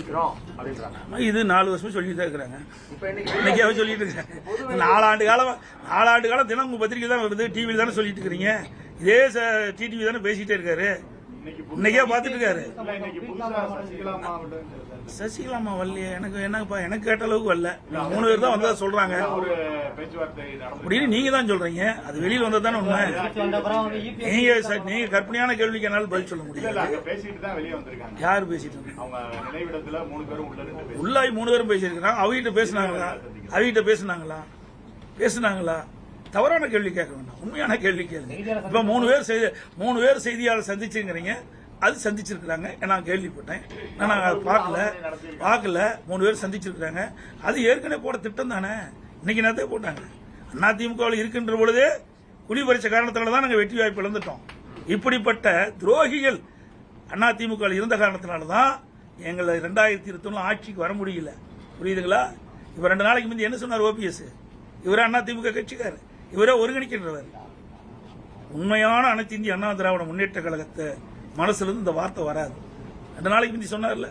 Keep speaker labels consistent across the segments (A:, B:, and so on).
A: சந்திக்கிறோம் அப்படின்றாங்க.
B: இது 4 வருஷமா சொல்லிட்டு தான் இருக்கிறாங்க. இன்னைக்காவே சொல்லிட்டு இருக்காங்க. 4 ஆண்டு காலம் தினம் உங்க பத்திரிகை தான் வருது, டிவியில் தானே சொல்லிட்டு இருக்கிறீங்க. இதே டிடிவி தானே பேசிட்டே இருக்காரு. இன்னைக்கே பாத்துட்டு இருக்காரு. சசிகலாமா வரலையே, எனக்கு கேட்ட அளவுக்கு வரல. 3 பேர் தான் வந்ததா சொல்றாங்க அப்படின்னு நீங்க தான் சொல்றீங்க. அது வெளியில் வந்தது தானே உண்மை. நீங்க கற்பனையான கேள்விக்கு என்னால பதில் சொல்ல முடியாது. யாரு பேசிட்டு உள்ளாய் 3 பேரும் பேசியிருக்கிறாங்க. அவகிட்ட பேசினாங்களா? தவறான கேள்வி கேட்க வேண்டாம், உண்மையான கேள்வி கேளுங்க. இப்ப 3 பேர் செய்தியாளர் சந்திச்சுங்கிறீங்க. அது சந்திச்சிருக்கிறாங்க, நான் கேள்விப்பட்டேன். நான் பார்க்கல. 3 பேர் சந்திச்சிருக்கிறாங்க. அது ஏற்கனவே போட திட்டம் தானே. இன்னைக்கு நேரத்தை போட்டாங்க. அதிமுகவில் இருக்கின்ற பொழுதே குடி பறிச்ச காரணத்தினால தான் நாங்கள் வெற்றி வாய்ப்பு இழந்துட்டோம். இப்படிப்பட்ட துரோகிகள் அதிமுகவில் இருந்த காரணத்தினால தான் எங்களை 2021 ஆட்சிக்கு வர முடியல. புரியுதுங்களா? இப்ப 2 நாளைக்கு முந்தைய என்ன சொன்னார் ஓபிஎஸ்? இவரே அதிமுக கட்சிக்காரு, இவரே ஒருங்கிணைக்கின்றவர். உண்மையான அனைத்து இந்திய அண்ணா திராவிட முன்னேற்ற கழகத்தை மனசுல இருந்து இந்த வார்த்தை வராது. 2 நாளைக்கு முந்தி சொன்னார்ல,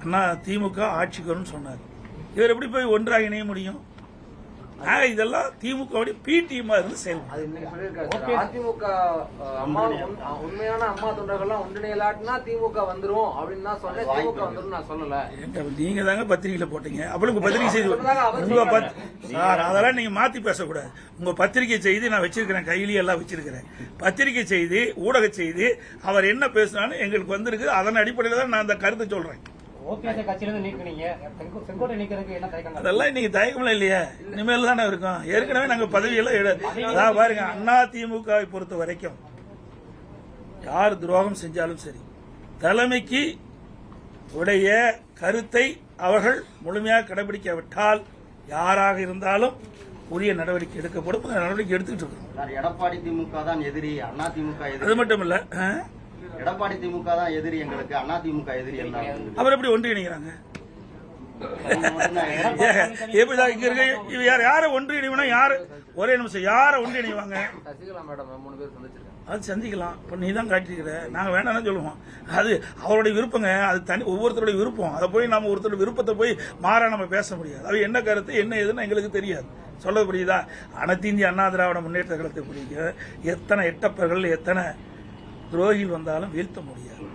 B: அண்ணா திமுக ஆட்சிக்கு வரும்னு சொன்னார். இவர் எப்படி போய் ஒன்றாக இணைய முடியும்? இதெல்லாம் திமுக பிடிஎம் இருந்து
A: செயல்படும். அதிமுக உண்மையான அம்மா தொண்டர்கள்லாம் ஒன்றிணையலாட்டினா திமுக வந்துரும் அப்படின்னு தான் சொன்னேன். திமுக வந்துரும் நான் சொல்லல.
B: நீங்க தாங்க பத்திரிகையில போட்டீங்க. அப்படி உங்க பத்திரிகை செய்தி சார், அதெல்லாம் நீங்க மாத்தி பேசக்கூடாது. உங்க பத்திரிகை செய்தி நான் வச்சிருக்கிறேன், கையிலேயே எல்லாம் வச்சிருக்கிறேன். பத்திரிகை செய்தி, ஊடக செய்தி, அவர் என்ன பேசினாலும் எங்களுக்கு வந்திருக்கு. அதன் அடிப்படையில் தான் நான் அந்த கருத்தை சொல்றேன். அதெல்லாம் இன்னைக்கு தயக்கம்ல இல்லையா? இனிமேல் தானே இருக்கும். ஏற்கனவே நாங்க பதவியெல்லாம் பாருங்க. அதிமுகவை பொறுத்த வரைக்கும் யார் துரோகம் செஞ்சாலும் சரி, தலைமைக்கு உடைய கருத்தை அவர்கள் முழுமையாக கடைபிடிக்காவிட்டால் யாராக இருந்தாலும் உரிய நடவடிக்கை எடுக்கப்படும். நடவடிக்கை எடுத்துக்கிட்டு இருக்கோம்.
C: எடப்பாடி திமுக தான் எதிரி, அண்ணா திமுக எதிரி.
B: அது மட்டும் இல்ல,
C: எடப்பாடி திமுக தான் எதிரி எங்களுக்கு, அண்ணா திமுக எதிரி.
B: அவர் எப்படி ஒன்றிணைகிறாங்க? யார ஒன்றிணைவனா? யாரு ஒரே நிமிஷம் யார ஒன்றிணைவாங்க? அது சந்திக்கலாம். நீ தான் காட்டிருக்கிற, நாங்க வேண்டாம்னு சொல்லுவோம். அது அவருடைய விருப்பங்க. அது தனி ஒவ்வொருத்தருடைய விருப்பம். அதை போய் நம்ம ஒருத்தருடைய விருப்பத்தை போய் மாற நம்ம பேச முடியாது. அது என்ன கருத்து என்ன ஏதுன்னு எங்களுக்கு தெரியாது. சொல்ல புரியுதா? அனைத்து இந்திய அண்ணா திராவிட முன்னேற்ற கழகத்தை பிடிக்க எத்தனை எட்டப்பர்கள், எத்தனை துரோகிகள் வந்தாலும் வீழ்த்த முடியாது.